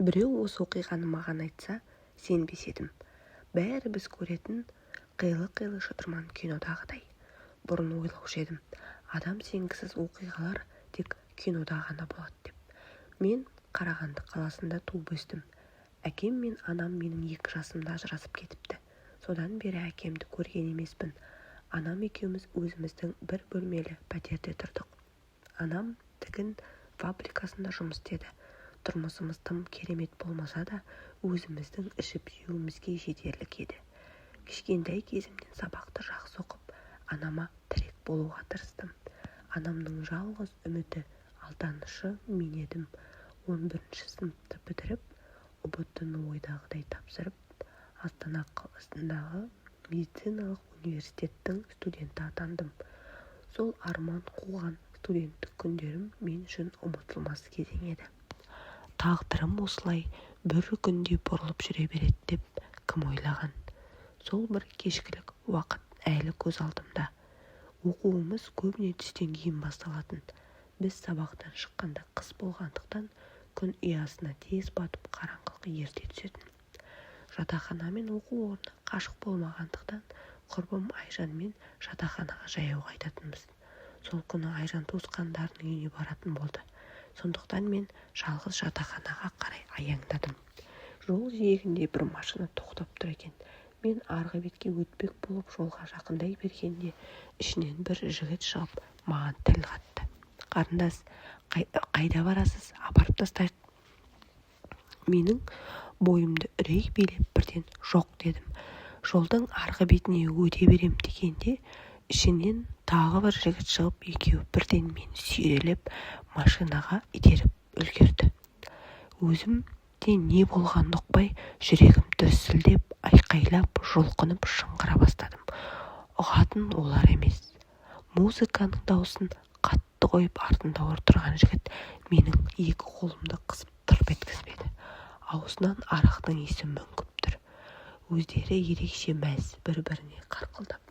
Біреу осы оқиғаны маған айтса, сенбес едім. Бәрі біз көретін қилы-қилы шытырман кинодағыдай. Бұрын ойлаушы едім, адам сенгісіз оқиғалар тек кинода ғана болады деп. Мен Қарағанды қаласында туып өстім. Әкем мен анам менің 2 жасымда ажырасып кетіпті. Содан бері әкемді көрген емеспін. Анам екеуміз өзіміздің бір бөлмелі пәтерде тұрдық. Анам тігін фабрикасында жұмыс істеді. Тұрмысымыз тым керемет болмаса да, өзіміздің ішіп-жеуімізге жетерлік еді. Кішкентай кезімнен сабақты жақсы оқып, анама тірек болуға тырыстым. Анамның жалғыз үміті, алданышы мен едім. 11-ші сыныпты бітіріп, ұбт-ны ойдағыдай тапсырып, Астана қаласындағы медициналық университеттің студенті атандым. Сол арман қуған студенттік күндерім мен үшін ұмытылмас кезең еді. Тағдырым осылай бір күнде бұрылып жүре береді деп кім ойлаған? Сол бір кешкілік уақыт әлі көз алдымда. Оқуымыз көбіне түстен кейін басталатын. Біз сабақтан шыққанда қыс болғандықтан күн ұясына тез батып қараңғылық ерте түсетін. Жатақхана мен оқу орны қашық болмағандықтан құрбым Айжанмен жатақханаға жаяу қайтатынбыз. Сол күні Айжан туысқандарының үйіне баратын болды. Сондықтан мен жалғыз жатақханаға қарай аяңдадым. Жол жиегінде бір машина тоқтап тұр екен. Мен арғы бетке өтпек болып жолға жақындай бергенде ішінен бір жігіт шығып маған тіл қатты. Қарындас, қайда барасыз? Апарып тастайық. Менің бойымды үрей билеп бірден жоқ дедім. Жолдың арғы бетіне өте берем дегенде ішінен тағы бір жігіт шығып екеуі бірден мені сүйрелеп машинаға итеріп үлгерді. Өзім де не болғанын ұқпай жүрегім дүрсілдеп, айқайлап, жұлқынып шыңғыра бастадым. Ұғатын олар емес. Музыканың даусын қатты қойып артында отырған жігіт менің 2 қолымды қысып тырп еткізбеді. Аузынан арақтың иісі мүңкіп тұр. Өздері ерекше мәз, бір-біріне қарқылдап.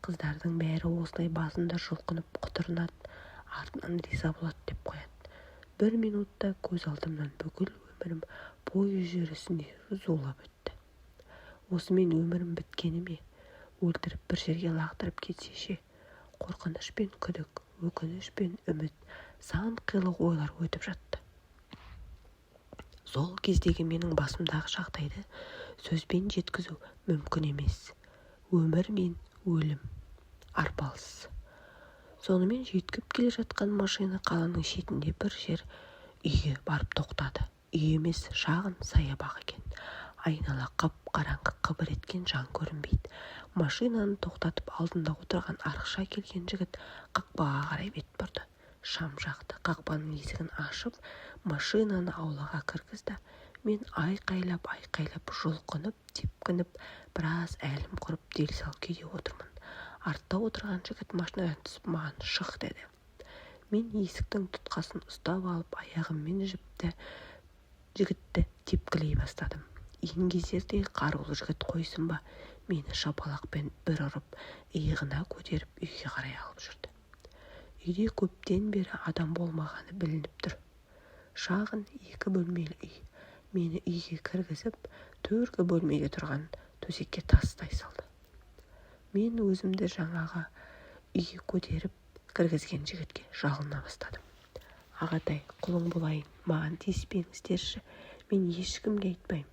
Қыздардың бәрі осылай басында жұлқынып құтырынады, артынан риза болады деп қояды. 1 минутта көз алдымнан бүкіл өмірім пойыз жүрісінде зулап өтті. Осымен өмірім біткені ме? Өлтіріп бір жерге лақтырып кетсе ше? Қорқыныш пен күдік, өкініш пен үміт, сан қилы ойлар өтіп жатты. Сол кездегі менің басымдағы жағдайды сөзбен жеткізу мүмкін емес. Өмір мен өлім арпалыс. Сонымен жеткіп келе жатқан машина қаланың шетінде бір жер үйге барып тоқтады. Үй емес, шағын саябақ екен. Айнала қап-қараңғы, қыбыр еткен жан көрінбейді. Машинаны тоқтатып алдында отырған арықша келген жігіт қақпаға қарай бет бұрды. Шам жақты. Қақпаның есігін ашып, машинаны аулаға кіргізді. Мен айқайлап, жұлқынып, тепкініп, біраз әлім құрып дел-сал күйде отырмын. Артта отырған жігіт машинадан түсіп маған шық деді. Мен есіктің тұтқасын ұстап алып, аяғыммен жігітті тепкілей бастадым. Еңгезердей қарулы жігіт қойсын ба, мені шапалақпен бір ұрып, иығына көтеріп үйге қарай алып жүрді. Үйде көптен бері адам болмағаны білініп тұр. Шағын 2 бөлмелі үй. Мені үйге кіргізіп, төргі бөлмеге тұрған төсекке тастай салды. Мен өзімді жаңаға үйге көтеріп кіргізген жігітке жалына бастадым. Ағатай, құлың болайын, маған тиіспеңіздерші, мен ешкімге айтпаймын.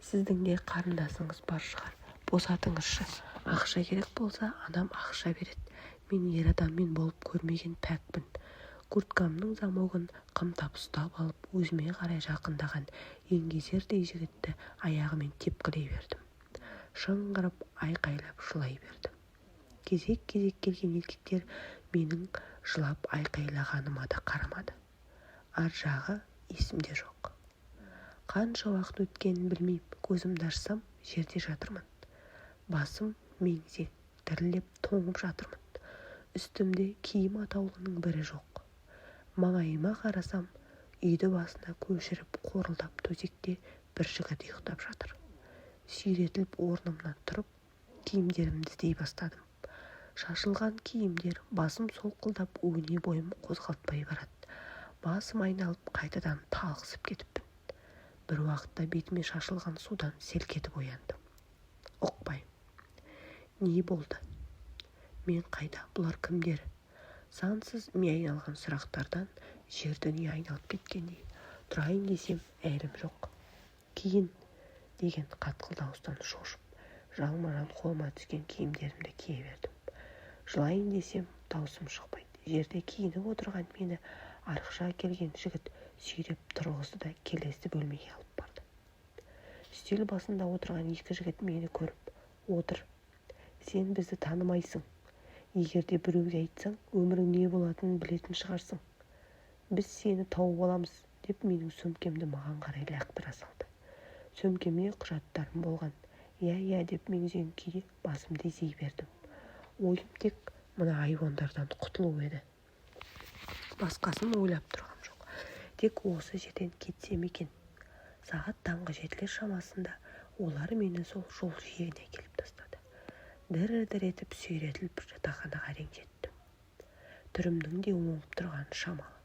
Сіздің де қарындасыңыз бар шығар, босатыңызшы. Ақша керек болса, анам ақша береді. Мен ер адаммен болып көрмеген пәкпін. Курткамның замогын қымтап ұстап алып, өзіме қарай жақындаған еңгезердей жігітті аяғымен тепкілей бердім. Шыңғырып, айқайлап жылай бердім. Кезек-кезек келген еркектер менің жылап айқайлағаныма да қарамады. Ар жағы есімде жоқ. Қанша уақыт өткенін білмеймін, көзімді ашсам жерде жатырмын. Басым меңзең, дірілдеп тоңып жатырмын. Үстімде киім атаулының бірі жоқ. Маңайыма қарасам, үйді басына көшіріп қорылдап төсекте бір жігіт ұйықтап жатыр. Сүйретіліп орнымнан тұрып, киімдерімді іздей бастадым. Шашылған киімдер, басым солқылдап, өне бойым қозғалтпай барады. Басым айналып, қайтадан талғысып кетіппін. бір уақытта бетіме шашылған судан селк етіп ояндым. Ұқпаймын. Не болды? Мен қайда? Бұлар кімдер? Сансыз ми айналған сұрақтардан жер дүние айналып кеткендей. Тұрайын десем, әрім жоқ. Кейін деген қатқыл дауыстан шошып, жалма-жан қолыма түскен киімдерімді кие бердім. Жылайын десем, даусым шықпайды. Жерде киініп отырған мені арықша келген жігіт сүйреп тұрғызды да келесі бөлмеге алып барды. Үстел басында отырған екі жігіт мені көріп, отыр. Сен бізді танымайсың. Егерде біреуге айтсаң, өмірің не болатынын білетін шығарсың. Біз сені тауып аламыз, деп менің сөмкемді маған қарай лақтыра салды. Сөмкемде құжаттарым болған. Я, деп меңзеген күйде басымды изей бердім. Ойым тек мына айуандардан құтылу еді. Басқасын ойлап тұрғам жоқ. Тек осы жерден кетсем екен. Сағат таңғы 7 шамасында олар мені сол жол жиегіне келіп тастады. Дір-дір етіп сүйретіліп жатақханаға әрең жеттім. Түрімнің де оңып тұрғаны шамалы.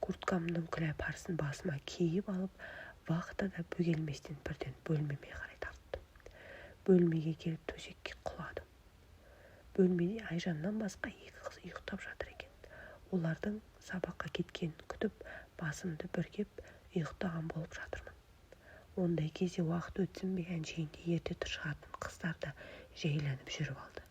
Курткамның күләпарсын басыма киіп алып, вахтада бөгелместен бірден бөлмеме қарай тарттым. Бөлмеге келіп төсекке құладым. Бөлмеде Айжаннан басқа екі қыз ұйықтап жатыр екен. Олардың сабаққа кеткенін күтіп, басымды бүркеп ұйықтаған болып жатырмын. Ондай кезде уақыт өтсін бе, әншейінде ерте шығатын қыздар да жайланып жүріп алды.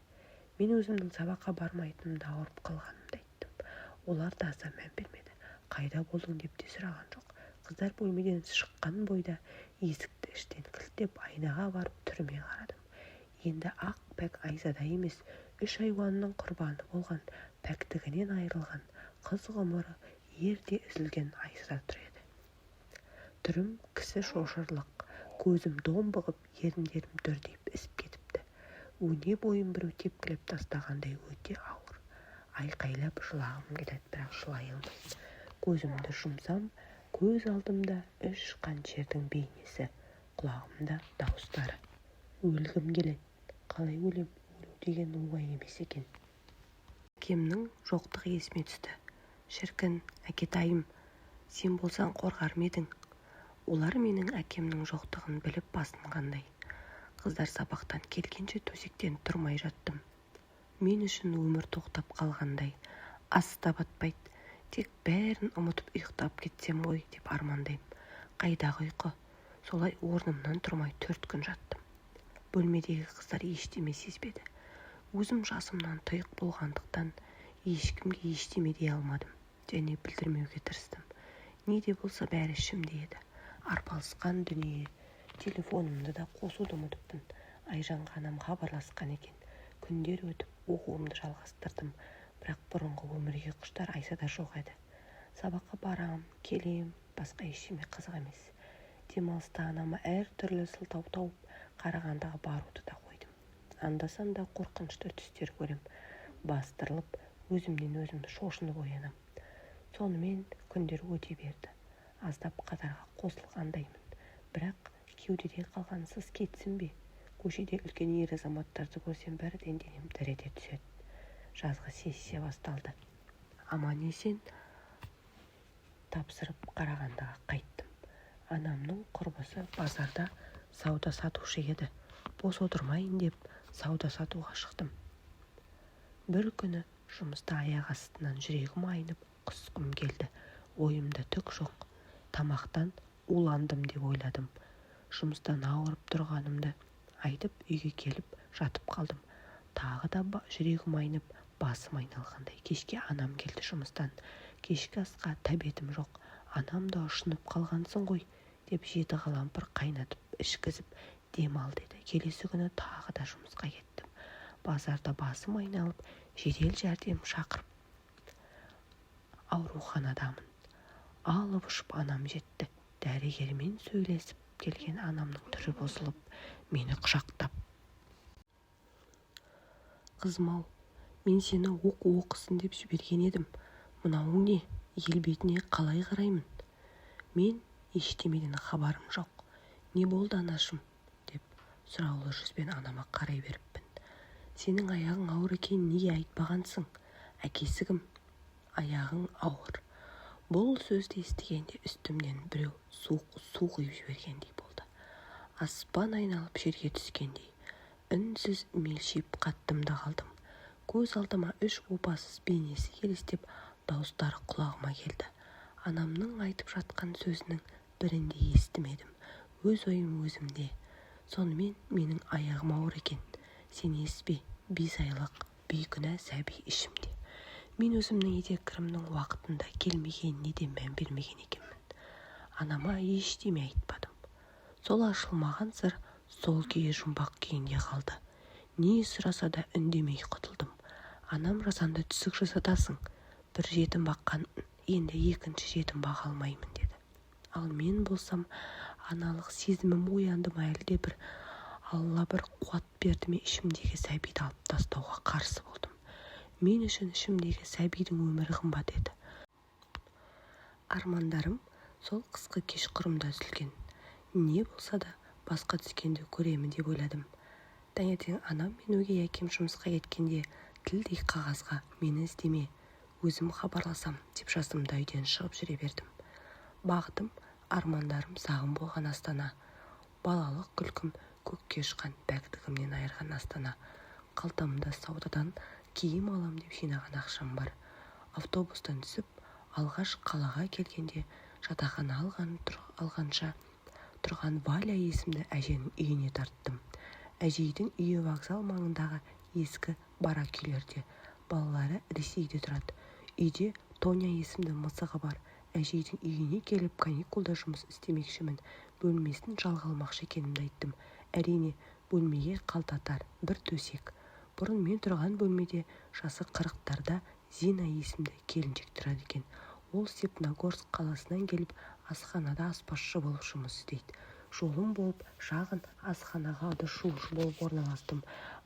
Мен өзімнің сабаққа бармайтынымды, ауырып қалғанымды айттым. Олар да аса мән бермеді. Қайда болдың деп те сұраған жоқ. Қыздар бөлмеден шыққан бойда есікті іштен кілттеп айнаға барып түріме қарадым. Енді ақ пәк Айзада емес, 3 айуанның құрбаны болған, пәктігінен айырылған, қыз ғұмыры ерте үзілген Айзада тұр еді. Түрім кісі шошырлық, көзім домбығып, еріндерім дүрдиіп ісіп кетіпті. Өне бойым біреу тепкілеп тастағандай өте ауыр. Айқайлап жылағым келеді, бірақ жылай алмаймын. Көзімді жұмсам, көз алдымда 3 қаншердің бейнесі, құлағымда дауыстары. Өлгім келеді. Қалай өлем? Өлу деген оңай емес екен. Әкемнің жоқтығы есіме түсті. Шіркін, әкетайым, сен болсаң қорғар ма едің? Олар менің әкемнің жоқтығын біліп басынғандай. Қыздар сабақтан келгенше төсектен тұрмай жаттым. Мен үшін өмір тоқтап қалғандай. Ас та батпайды. Тек бәрін ұмытып ұйықтап кетсем ғой деп армандаймын. Қайдағы ұйқы? Солай орнымнан тұрмай 4 күн жаттым. Бөлмедегі қыздар ештеме сезбеді. Өзім жасымнан тұйық болғандықтан ешкімге ештеме дей алмадым. Және білдірмеуге тырыстым. Не де болса бәрі ішімде еді. Арпалысқан дүние. Телефонымды да қосуды ұмытыппын. Айжанға анам хабарласқан екен. Күндер өтіп оқуымды жалғастырдым. Бірақ бұрынғы өмірге құштар Айзада жоқ еді. Сабаққа барам, келем, басқа ештеме қызық емес. Демалыста анама әр түрлі сылтау тауып, Қарағандыға баруды да қойдым. Анда-санда қорқынышты түстер көрем. Бастырылып, өзімнен өзім шошынып оянам. Сонымен күндер өте берді. Аздап қатарға қосылғандаймын. Бірақ кеудеде қалған сыз кетсін бе? Көшеде үлкен ер азаматтарды көрсем бірден денем дір ете түседі. Жазғы сессия басталды. Аман-есен тапсырып Қарағандыға қайттым. Анамның құрбысы базарда сауда сатушы еді. Бос отырмайын деп сауда сатуға шықтым. Бір күні жұмыста аяқ астынан жүрегім айнып құсқым келді. Ойымда түк жоқ. Тамақтан уландым деп ойладым. Жұмыстан ауырып тұрғанымды айтып үйге келіп жатып қалдым. Тағы да жүрегім айнып, басым айналғандай. Кешке анам келді жұмыстан. Кешкі асқа тәбетім жоқ. Анам да ұшынып қалғансың ғой деп 7 қалампыр қайнатып ішкізіп демал деді. Келесі күні тағы да жұмысқа кеттім. Базарда басым айналып, жедел жәрдем шақырып ауруханадамын. Алып ұшып анам жетті. Дәрігермен сөйлесіп келген анамның түрі бұзылып, мені құшақтап. Қызым-ау, мен сені оқысын деп жіберген едім. Мынауың не? Ел бетіне қалай қараймын? Мен ештемеден хабарым жоқ. Не болды анашым? Деп сұраулы жүзбен анама қарай беріппін. Сенің аяғың ауыр екенін неге айтпағансың? Әкесі кім? Аяғың ауыр. Бұл сөзді естігенде үстімнен біреу суық су құйып жібергендей болды. Аспан айналып жерге түскендей. Үнсіз мелшиіп қаттым да қалдым. Көз алдыма үш опасыз бейнесі елестеп, дауыстары құлағыма келді. Анамның айтып жатқан сөзінің бірін де естімедім. Өз ойым өзімде. Сонымен менің аяғым ауыр екен. Сенесіз бе, 5 айлық бейкүнә сәби ішімде. Мен өзімнің етеккірімнің уақытында келмегеніне де мән бермеген екенмін. Анама ештеме айтпадым. Сол ашылмаған сыр сол күйі жұмбақ күйінде қалды. Не сұраса да үндемей құтылдым. Анам жасанды түсік жасатасың. Бір жетім баққан, енді екінші жетім бақа алмаймын деді. Ал мен болсам, аналық сезімім оянды ма әлде бір Алла бір қуат берді ме, ішімдегі сәбиді алып тастауға қарсы болдым. Мен үшін ішімдегі сәбидің өмірі қымбат еді. Армандарым сол қысқы кешқұрымда үзілген. Не болса да басқа түскенде көремін деп ойладым. Таңертең анам мен өгей әкем жұмысқа кеткенде тілдей қағазға мені іздеме, өзім хабарласам деп жаздым да үйден шығып жүре бердім. Бағытым, армандарым сағым болған Астана. Балалық күлкім көкке ұшқан пәктігімнен айырған Астана. Қалтамда саудадан киім алам деп жинаған ақшам бар. Автобустан түсіп, алғаш қалаға келгенде жатақхана алғанша тұрған Валя есімді әженің үйіне тарттым. Әжейдің үйі вокзал маңындағы ескі барак үйлерде. Балалары Ресейде тұрады. Үйде Тоня есімді мысығы бар. Әжейдің үйіне келіп каникулда жұмыс істемекшімін. Бөлмесін жалға алмақшы екенімді айттым. Әрине, бөлмеге қалтатар бір төсек. Бұрын мен тұрған бөлмеде жасы 40-тарда Зина есімді келіншек тұрады екен. Ол Степногорск қаласынан келіп, асханада аспазшы болып жұмыс істейді. Жолым болып шағын асханаға жуушы болып орналастым.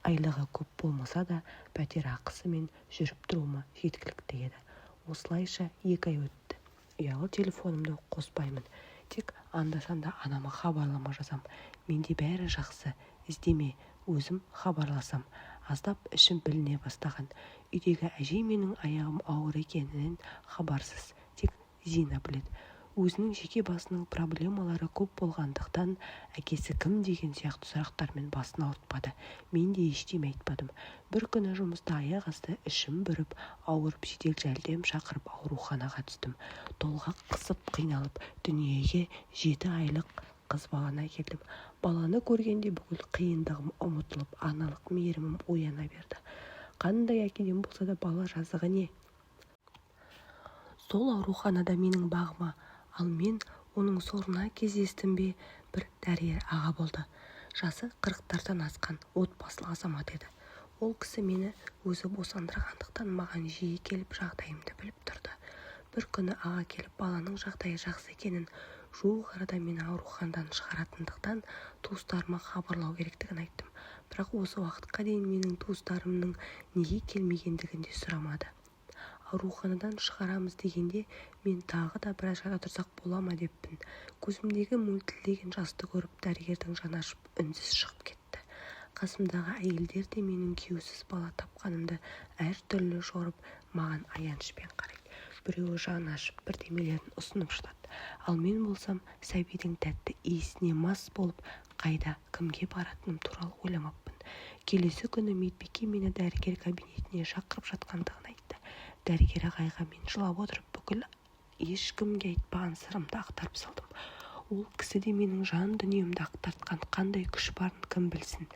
Айлығы көп болмаса да, пәтер ақысы мен жүріп тұруыма жеткілікті еді. Осылайша 2 ай өтті. Ұялы телефонымды қоспаймын. Тек анда-санда анама хабарлама жазам. Менде бәрі жақсы. Іздеме, өзім хабарласам. Аздап ішім біліне бастаған. Үйдегі әжей менің аяғым ауыр екенінен хабарсыз. Тек Зина біледі. Өзінің жеке басының проблемалары көп болғандықтан әкесі кім деген сияқты сұрақтармен басын ауыртпады. Мен де ештеме айтпадым. Бір күні жұмыста аяқ асты ішім бүріп, ауырып жедел жәрдем шақырып ауруханаға түстім. Толғақ қысып қиналып, дүниеге 7 айлық қыз баланы әкелдім. Баланы көргенде бүкіл қиындығым ұмытылып, аналық мейірімім ояна берді. Қандай әкеден болса да бала жазығы не? Сол ауруханада менің бағыма, ал мен оның сорына кездестім бе, бір дәрігер аға болды. Жасы 40-тардан асқан отбасылы азамат еді. Ол кісі мені өзі босандырғандықтан маған жиі келіп жағдайымды біліп тұрды. Бір күні аға келіп баланың жағдайы жақсы екенін, жуық арада мені ауруханадан шығаратындықтан туыстарыма хабарлау керектігін айттым. Бірақ осы уақытқа дейін менің туыстарымның неге келмегендігін де сұрамады. Ауруханадан шығарамыз дегенде мен тағы да біраз жата тұрсақ бола ма деппін. Көзімдегі мөлтілдеген жасты көріп дәрігердің жаны ашып үнсіз шығып кетті. Қасымдағы әйелдер де менің күйеусіз бала тапқанымды әртүрлі жорып маған аянышпен қарайды. Біреуі жаны ашып бірдемелерін ұсынып жатады. Ал мен болсам сәбидің тәтті иісіне мас болып, қайда кімге баратыным туралы ойламаппын. Келесі күні медбике мені дәрігер кабинетіне шақырып жатқандығын айтты. Дәрігер ағайға мен жылап отырып бүкіл ешкімге айтпаған сырымды ақтарып салдым. Ол кісі де менің жан дүниемді ақтартқан қандай күш барын кім білсін.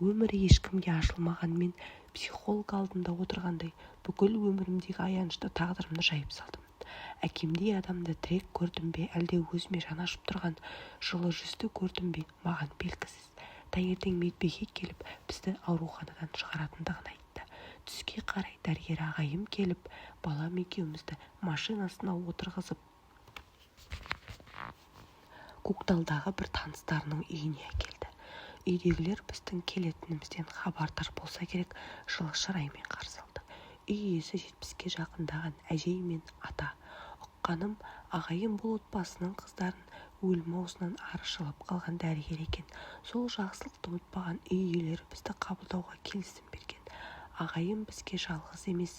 Өмірі ешкімге ашылмаған мен психолог алдында отырғандай бүкіл өмірімдегі аянышты тағдырымды жайып салдым. Әкемдей адамды тірек көрдім бе, әлде өзіме жан ашып тұрған жылы жүзді көрдім бе, маған белгісіз. Таңертең медбике келіп бізді ауруханадан шығаратындығын айтты. Түске қарай дәрігер ағайым келіп, балам екеумізді машинасына отырғызып Көкталдағы бір таныстарының үйіне әкелді. Үйдегілер біздің келетінімізден хабардар болса керек, жылы шыраймен қарсы алды. Үй иесі 70-ке жақындаған әжей мен ата. Ұққаным, ағайым бұл отбасының қыздарын өлім аузынан арашалап қалған дәрігер екен. Сол жақсылықты ұмытпаған үй иелері бізді қабылдауға келісім берген. Ағайым бізге жалғыз емес,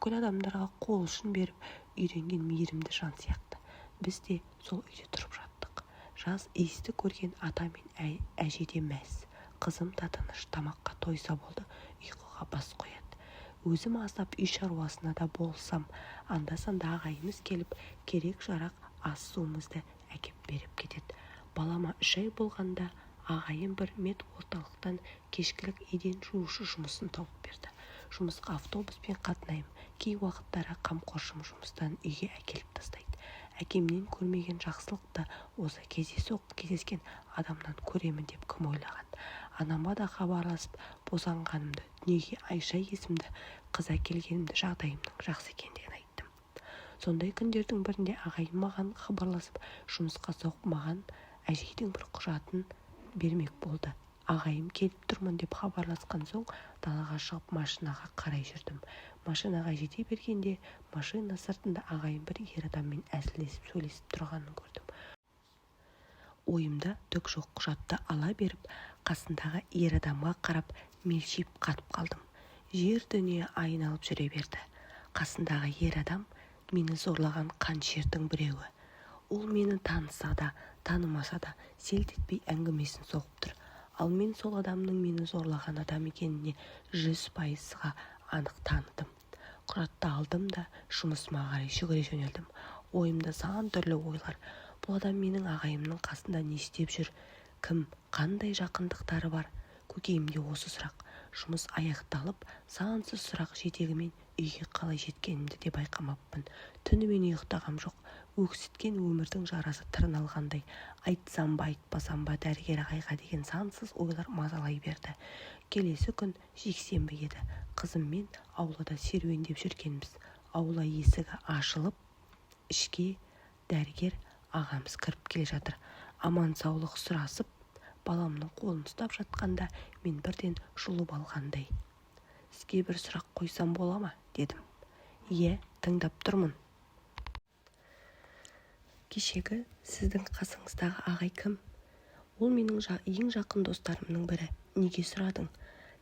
бүкіл адамдарға қол ұшын беріп үйренген мейірімді жан сияқты. Біз де сол үйде тұрып жаттық. Жаз иісті көрген ата мен әже де мәз. Қызым да тыныш, тамаққа тойса болды, ұйқыға бас қояды. Өзім аздап үй шаруасына да болсам, анда-санда ағайымыз келіп, керек-жарақ ас-суымызды әкеп беріп кетеді. Балама 3 ай болғанда ағайым бір медорталықтан кешкілік еден жуушы жұмысын тауып берді. Жұмысқа автобуспен қатынаймын. Кей уақыттары қамқоршым жұмыстан үйге әкеліп тастайды. Әкемнен көрмеген жақсылықты осы кездескен адамнан көремін деп кім ойлаған. Анама да хабарласып босанғанымды, дүниеге Айша есімді қыз әкелгенімді, жағдайымның жақсы екендігін айттым. Сондай күндердің бірінде ағайым маған хабарласып, жұмысқа соғып маған әжейдің бір құжатын бермек болды. Ағайым келіп тұрмын деп хабарласқан соң далаға шығып машинаға қарай жүрдім. Машинаға жете бергенде машина сыртында ағайым бір ер адаммен әзілдесіп сөйлесіп тұрғанын көрдім. Ойымда түк жоқ, құжатты ала беріп, қасындағы ер адамға қарап мелшиіп қатып қалдым. Жер дүние айналып жүре берді. Қасындағы ер адам мені зорлаған қаншердің біреуі. Ол мені таныса да, танымаса да селт етпей әңгімесін соғып тұр. Ал мен сол адамның мені зорлаған адам екеніне 100%-ға анық таныдым. Құжатты алдым да жұмысыма қарай жүгіре жөнелдім. Ойымда сан түрлі ойлар. Бұл адам менің ағайымның қасында не істеп жүр? Кім, қандай жақындықтары бар? Көкейімде осы сұрақ. Жұмыс аяқталып, сансыз сұрақ жетегімен үйге қалай жеткенімді де байқамаппын. Түнімен ұйықтағам жоқ. Өксіткен өмірдің жарасы тырналғандай. Айтсам ба, айтпасам ба, дәрігер ағайға деген сансыз ойлар мазалай берді. Келесі күн жексенбі еді. Қызыммен аулада серуендеп жүргенбіз. Аула есігі ашылып, ішке дәрігер ағамыз кіріп келе жатыр. Аман саулық сұрасып, баламның қолын ұстап жатқанда мен бірден жұлып алғандай. Сізге бір сұрақ қойсам бола ма? Дедім. Иә, тыңдап тұрмын. Кешегі сіздің қасыңыздағы ағай кім? Ол менің ең жақын достарымның бірі. Неге сұрадың?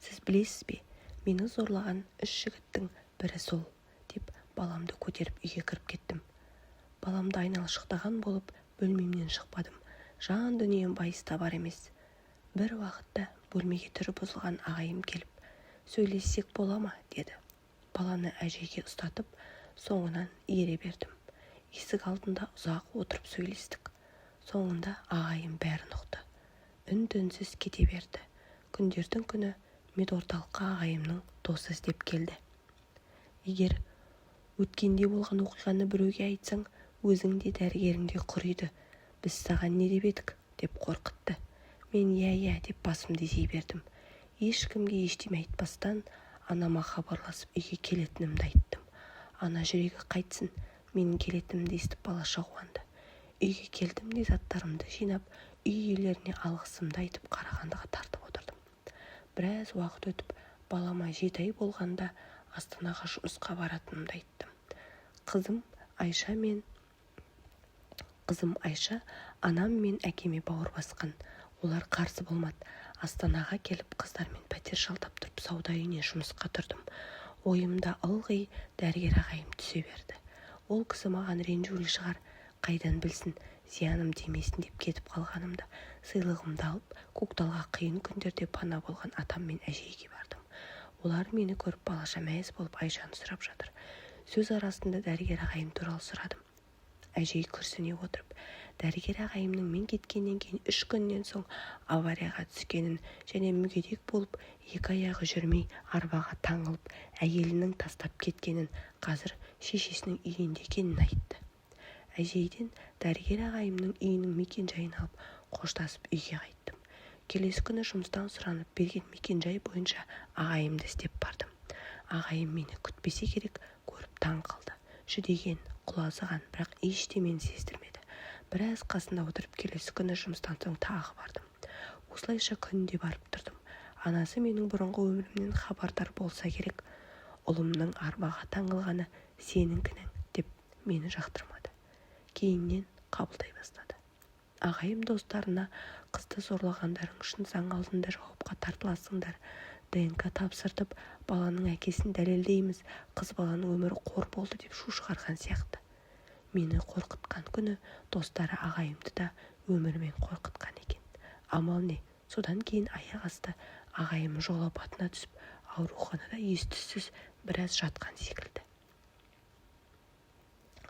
Сіз білесіз бе? Мені зорлаған 3 жігіттің бірі сол, деп баламды көтеріп үйге кіріп кеттім. Баламды айналшықтаған болып бөлмемнен шықпадым. Жан дүнием байыста бар емес. Бір уақытта бөлмеге түрі бұзылған ағайым келіп, сөйлессек бола ма? Деді. Баланы әжеге ұстатып, соңынан ере бердім. Есік алдында ұзақ отырып сөйлестік. Соңында ағайым бәрін ұқты. Үн-түнсіз кете берді. Күндердің күні медорталыққа ағайымның досы іздеп келді. Егер өткенде болған оқиғаны біреуге айтсаң, өзің де дәрігерің де құриды. Біз саған не деп едік? Деп қорқытты. Мен иә деп басымды изей бердім. Ешкімге ештеме айтпастан анама хабарласып үйге келетінімді айттым. Ана жүрегі қайтсын, менің келетінімді естіп балаша қуанды. Үйге келдім де заттарымды жинап, үй иелеріне алғысымды айтып Қарағандыға тартып отырдым. Біраз уақыт өтіп, балама 7 ай болғанда Астанаға жұмысқа баратынымды айттым. Қызым Айша, анам мен әкеме бауыр басқан. Олар қарсы болмады. Астанаға келіп қыздармен пәтер жалдап тұрып сауда үйіне жұмысқа тұрдым. Ойымда ылғи дәрігер ағайым түсе берді. Ол кісі маған ренжулі шығар, қайдан білсін, зияным демесін деп кетіп қалғанымда, сыйлығымды алып, көкталға қиын күндерде пана болған атам мен әжейге бардым. Олар мені көріп балаша мәз болып Айшаны сұрап жатыр. Сөз арасында дәрігер ағайым туралы сұрадым. Әжей күрсіне отырып, дәрігер ағайымның мен кеткеннен кейін 3 күннен соң аварияға түскенін және мүгедек болып 2 аяғы жүрмей арбаға таңылып әйелінің тастап кеткенін, қазір шешесінің үйінде екенін айтты. Әжейден дәрігер ағайымның үйінің мекен-жайын алып қоштасып үйге қайттым. Келесі күні жұмыстан сұранып берген мекен-жай бойынша ағайымды іздеп бардым. Ағайым мені күтпесе керек, көріп таң қалды. Жүдеген, құлазыған, бірақ ештемені сездірмеді. Біраз қасында отырып келесі күні жұмыстан соң тағы бардым. Осылайша күнде барып тұрдым. Анасы менің бұрынғы өмірімнен хабардар болса керек. Ұлымның арбаға таңылғаны сенің кінәң деп мені жақтырмады. Кейіннен қабылдай бастады. Ағайым достарына қызды зорлағандарың үшін заң алдында жауапқа тартыласыңдар. ДНК тапсыртып баланың әкесін дәлелдейміз, қыз баланың өмірі қор болды деп шу шығарған сияқты. Мені қорқытқан күні достары ағайымды да өмірмен қорқытқан екен. Амал не? Содан кейін аяқ асты ағайым жол апатына түсіп, ауруханада ес-түссіз біраз жатқан секілді.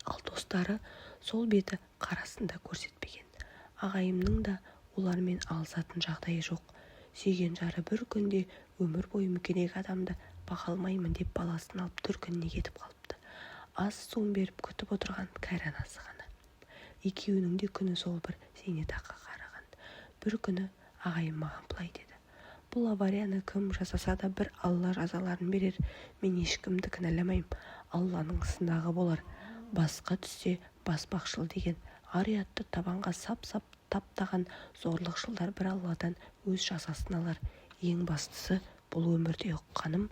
Ал достары сол беті қарасын да көрсетпеген. Ағайымның да олармен алысатын жағдайы жоқ. Сүйген жары бір күнде өмір бойы мүгедек адамды баға алмаймын деп баласын алып дүркініне кетіп қалыпты. Ас суын беріп күтіп отырған кәрі анасы ғана. Екеуінің де күні сол бір зейнетақы қараған. Бір күні ағайым маған былай деді: бұл аварияны кім жасаса да бір Алла жазаларын берер. Мен ешкімді кінәламаймын. Алланың сынағы болар. Басқа түссе баспақшыл деген ар-ұятты табанға сап-сап таптаған зорлықшылдар бір Алладан өз жазасын алар. Ең бастысы бұл өмірде ұққаным,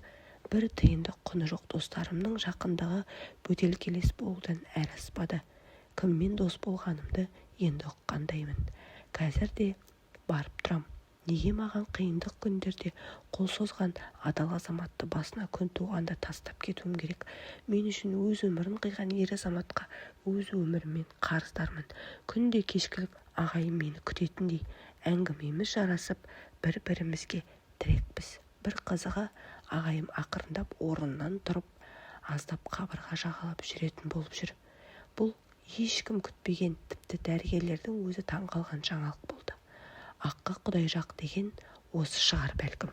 бір тиынды құны жоқ достарымның жақындығы бөтелкелес болудан әрі аспады. Кіммен дос болғанымды енді ұққандаймын. Қазір де барып тұрам. Неге маған қиындық күндерде қол созған адал азаматты басына күн туғанда тастап кетуім керек? Мен үшін өз өмірін қиған ер азаматқа өз өміріммен қарыздармын. Күнде кешкілік ағайым мені күтетіндей, әңгімеміз жарасып, бір-бірімізге тірекпіз. Бір қызығы, ағайым ақырындап орнынан тұрып, аздап қабырға жағалап жүретін болып жүр. Бұл ешкім күтпеген, тіпті дәрігерлердің өзі таң қалған жаңалық болды. Аққа Құдай жақ деген осы шығар бәлкім.